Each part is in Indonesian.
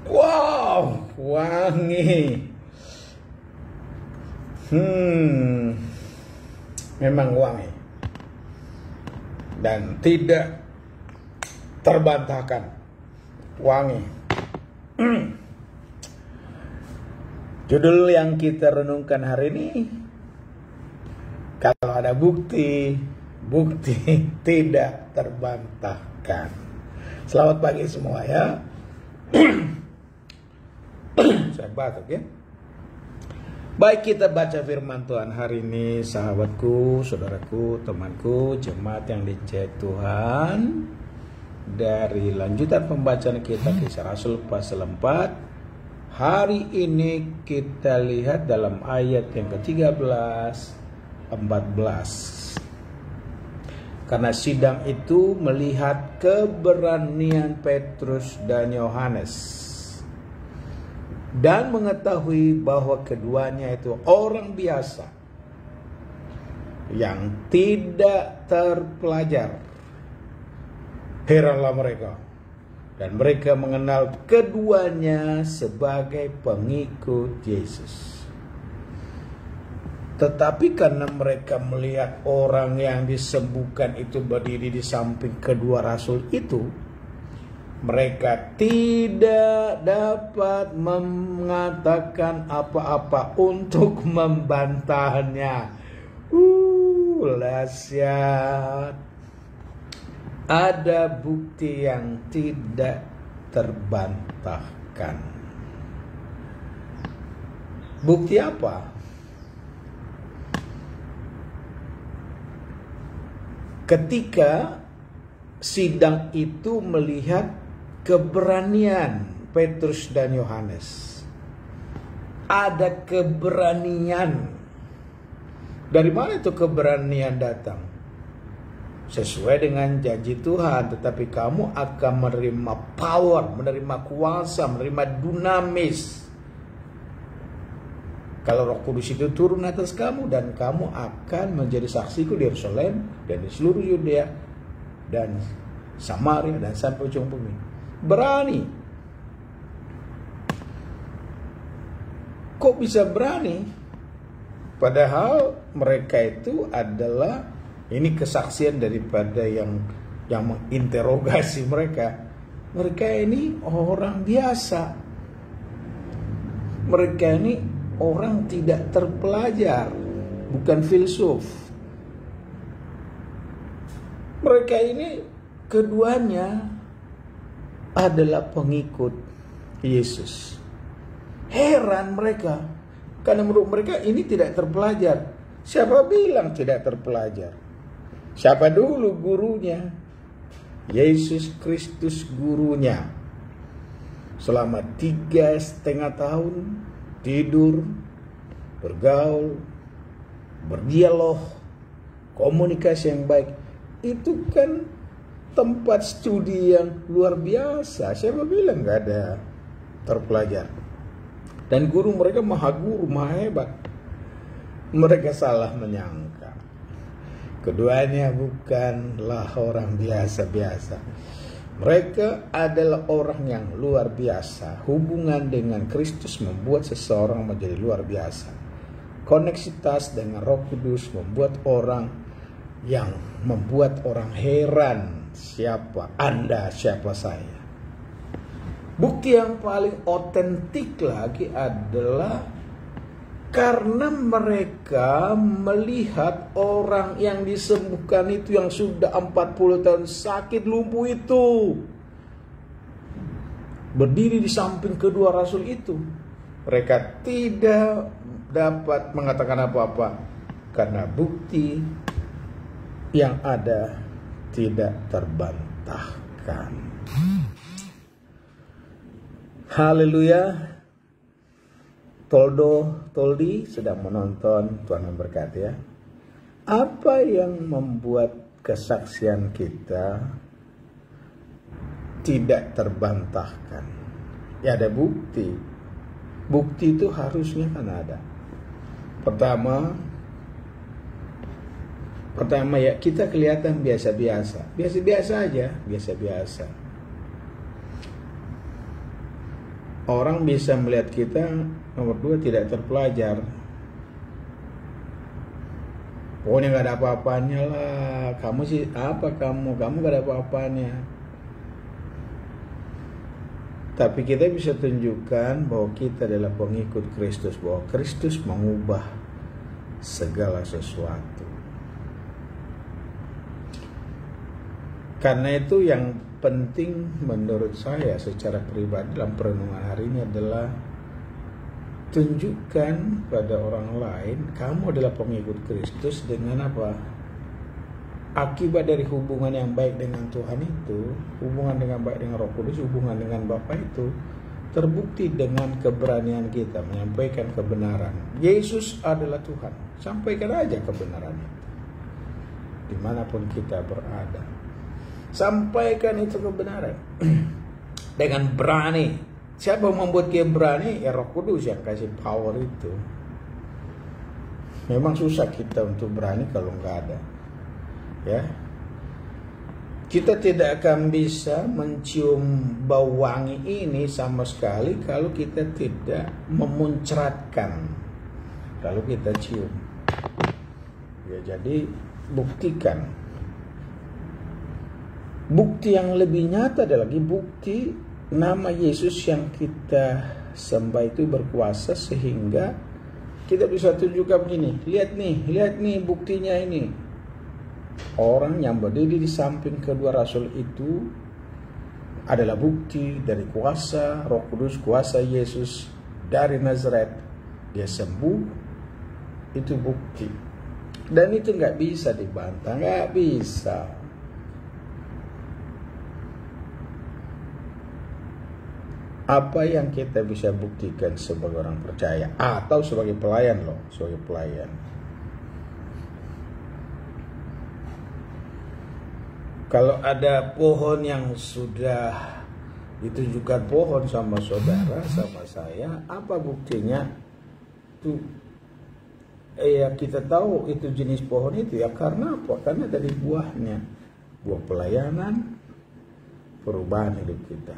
Wow, wangi. Memang wangi. Dan tidak terbantahkan. Wangi. Judul yang kita renungkan hari ini, kalau ada bukti, bukti tidak terbantahkan. Selamat pagi semua ya. Saya batuk ya. Baik, kita baca firman Tuhan hari ini, sahabatku, saudaraku, temanku, jemaat yang dicek Tuhan. Dari lanjutan pembacaan kita Kisah Rasul pasal 4. Hari ini kita lihat dalam ayat yang ke-13, 14. Karena sidang itu melihat keberanian Petrus dan Yohanes dan mengetahui bahwa keduanya itu orang biasa yang tidak terpelajar. Heranlah mereka, dan mereka mengenal keduanya sebagai pengikut Yesus. Tetapi karena mereka melihat orang yang disembuhkan itu berdiri di samping kedua rasul itu, mereka tidak dapat mengatakan apa-apa untuk membantahnya. Dahsyat. Ada bukti yang tidak terbantahkan. Bukti apa? Ketika sidang itu melihat keberanian Petrus dan Yohanes. Ada keberanian. Dari mana itu keberanian datang? Sesuai dengan janji Tuhan, tetapi kamu akan menerima power, menerima kuasa, menerima dunamis. Kalau Roh Kudus itu turun atas kamu, dan kamu akan menjadi saksiku di Yerusalem dan di seluruh Yudea dan Samaria dan sampai ujung bumi. Berani. Kok bisa berani? Padahal mereka itu adalah, ini kesaksian daripada yang menginterogasi mereka. Mereka ini orang biasa. Mereka ini orang tidak terpelajar, bukan filsuf. Mereka ini keduanya adalah pengikut Yesus. Heran mereka, karena menurut mereka ini tidak terpelajar. Siapa bilang tidak terpelajar? Siapa dulu gurunya? Yesus Kristus gurunya. Selama 3,5 tahun tidur, bergaul, berdialog, komunikasi yang baik. Itu kan tempat studi yang luar biasa. Siapa bilang gak ada terpelajar? Dan guru mereka maha guru, maha hebat. Mereka salah menyangka. Keduanya bukanlah orang biasa-biasa. Mereka adalah orang yang luar biasa. Hubungan dengan Kristus membuat seseorang menjadi luar biasa. Koneksitas dengan Roh Kudus membuat orang heran. Siapa Anda, siapa saya? Bukti yang paling otentik lagi adalah karena mereka melihat orang yang disembuhkan itu, yang sudah 40 tahun sakit lumpuh itu, berdiri di samping kedua rasul itu. Mereka tidak dapat mengatakan apa-apa karena bukti yang ada tidak terbantahkan. Haleluya. Toldi sedang menonton, Tuhan memberkati ya. Apa yang membuat kesaksian kita tidak terbantahkan? Ya ada bukti. Bukti itu harusnya kan ada. Pertama, Pertama ya, kita kelihatan biasa-biasa. Biasa-biasa aja, biasa-biasa. Orang bisa melihat kita, nomor 2, tidak terpelajar. Pokoknya gak ada apa-apanya lah. Kamu sih apa kamu gak ada apa-apanya. Tapi kita bisa tunjukkan bahwa kita adalah pengikut Kristus, bahwa Kristus mengubah segala sesuatu. Karena itu yang penting menurut saya secara pribadi dalam perenungan hari ini adalah tunjukkan pada orang lain kamu adalah pengikut Kristus dengan apa? Akibat dari hubungan yang baik dengan Tuhan itu, hubungan dengan baik dengan Roh Kudus, hubungan dengan Bapa itu terbukti dengan keberanian kita menyampaikan kebenaran. Yesus adalah Tuhan. Sampaikan aja kebenarannya dimanapun kita berada. Sampaikan itu kebenaran dengan berani. Siapa yang membuat dia berani? Ya Roh Kudus yang kasih power itu. Memang susah kita untuk berani kalau nggak ada. Ya, kita tidak akan bisa mencium bau wangi ini sama sekali kalau kita tidak memuncratkan. Kalau kita cium, ya jadi buktikan. Bukti yang lebih nyata adalah lagi bukti nama Yesus yang kita sembah itu berkuasa sehingga kita bisa tunjukkan begini. Lihat nih buktinya ini. Orang yang berdiri di samping kedua rasul itu adalah bukti dari kuasa Roh Kudus, kuasa Yesus dari Nazaret. Dia sembuh, itu bukti. Dan itu nggak bisa dibantah, nggak bisa. Apa yang kita bisa buktikan sebagai orang percaya atau sebagai pelayan sebagai pelayan. Kalau ada pohon yang sudah ditunjukkan pohon sama saudara, sama saya, apa buktinya? Tuh, ya kita tahu itu jenis pohon itu ya karena apa? Karena dari buahnya, buah pelayanan, perubahan hidup kita.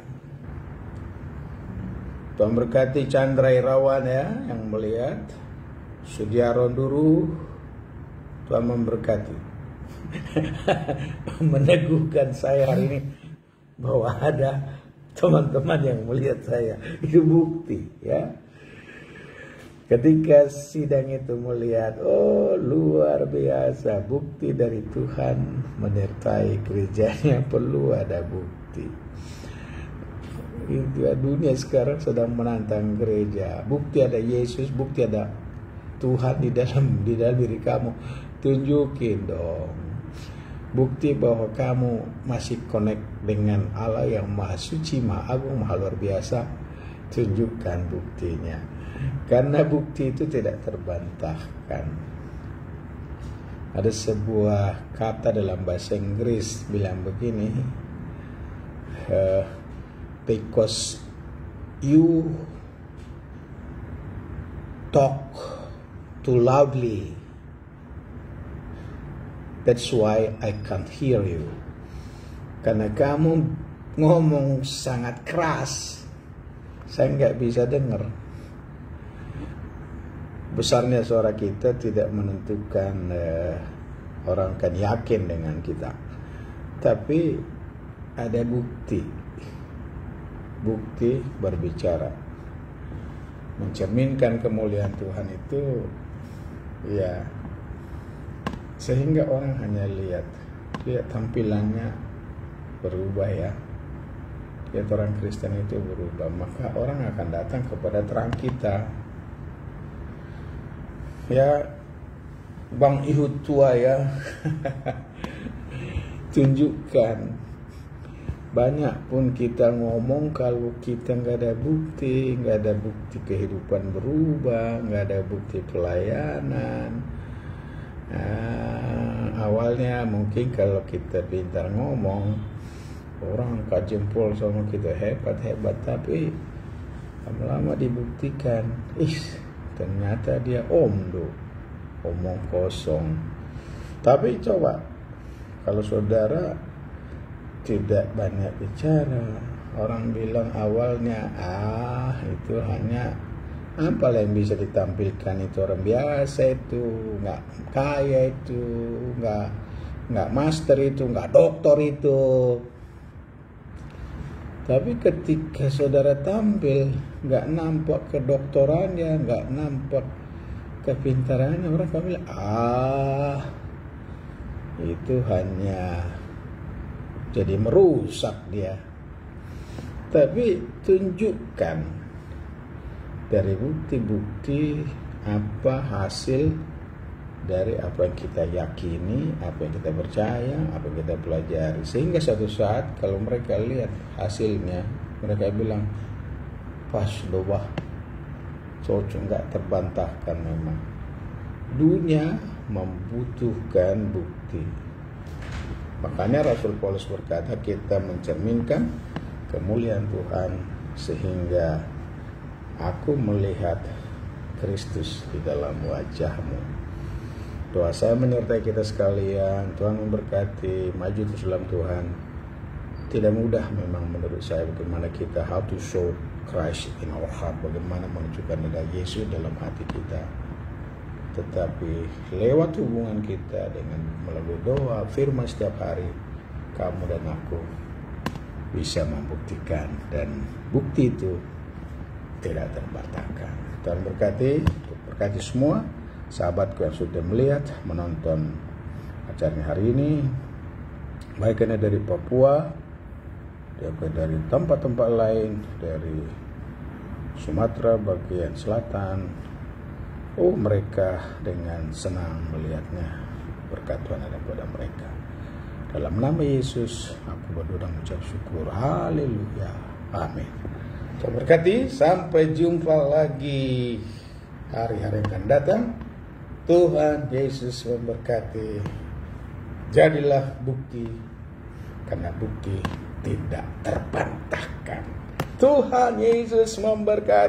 Tuhan berkati Chandra Irawan ya yang melihat, Sudiaron Duru, Tuhan memberkati. Meneguhkan saya hari ini bahwa ada teman-teman yang melihat saya. Itu bukti ya. Ketika sidang itu melihat, oh luar biasa, bukti dari Tuhan menyertai gerejanya. Perlu ada bukti. Itu dunia sekarang sedang menantang gereja. Bukti ada Yesus, bukti ada Tuhan di dalam diri kamu. Tunjukin dong. Bukti bahwa kamu masih connect dengan Allah yang Maha Suci, Maha Agung, Maha Luar Biasa. Tunjukkan buktinya. Karena bukti itu tidak terbantahkan. Ada sebuah kata dalam bahasa Inggris bilang begini, because you talk too loudly, that's why I can't hear you. Karena kamu ngomong sangat keras, saya nggak bisa dengar. Besarnya suara kita tidak menentukan orang akan yakin dengan kita. Tapi ada bukti. Bukti berbicara. Mencerminkan kemuliaan Tuhan itu ya, sehingga orang hanya lihat tampilannya berubah ya. Lihat orang Kristen itu berubah, maka orang akan datang kepada terang kita. Ya, Bang Ihud tua ya. Tunjukkan. Banyak pun kita ngomong, kalau kita nggak ada bukti, nggak ada bukti kehidupan berubah, nggak ada bukti pelayanan. Awalnya mungkin kalau kita pintar ngomong, orang angkat jempol sama kita hebat, tapi lama-lama dibuktikan, ternyata dia omong kosong. Tapi coba kalau saudara tidak banyak bicara, orang bilang awalnya itu hanya apa yang bisa ditampilkan itu orang biasa, itu nggak kaya, itu nggak master, itu nggak doktor itu. Tapi ketika saudara tampil nggak nampak kedoktorannya, nggak nampak kepintarannya, orang akan bilang itu hanya jadi merusak dia. Tapi tunjukkan dari bukti-bukti apa hasil dari apa yang kita yakini, apa yang kita percaya, apa yang kita pelajari. Sehingga suatu saat kalau mereka lihat hasilnya, mereka bilang pas doa, cocok, nggak terbantahkan. Memang dunia membutuhkan bukti. Makanya Rasul Paulus berkata, kita mencerminkan kemuliaan Tuhan sehingga aku melihat Kristus di dalam wajahmu. Doa saya menyertai kita sekalian. Tuhan memberkati. Maju terus dalam Tuhan. Tidak mudah memang menurut saya bagaimana kita how to show Christ in our heart, bagaimana menunjukkan ada Yesus dalam hati kita. Tetapi lewat hubungan kita dengan melalui doa, firman setiap hari, kamu dan aku bisa membuktikan, dan bukti itu tidak terbantahkan. Tuhan berkati semua sahabatku yang sudah melihat, menonton acaranya hari ini, baik ini dari Papua, dari tempat-tempat lain, dari Sumatera bagian selatan. Mereka dengan senang melihatnya. Berkat Tuhan ada pada mereka. Dalam nama Yesus aku berdoa dan mengucap syukur. Haleluya. Amin. Tuhan berkati. Sampai jumpa lagi hari-hari yang akan datang. Tuhan Yesus memberkati. Jadilah bukti, karena bukti tidak terbantahkan. Tuhan Yesus memberkati.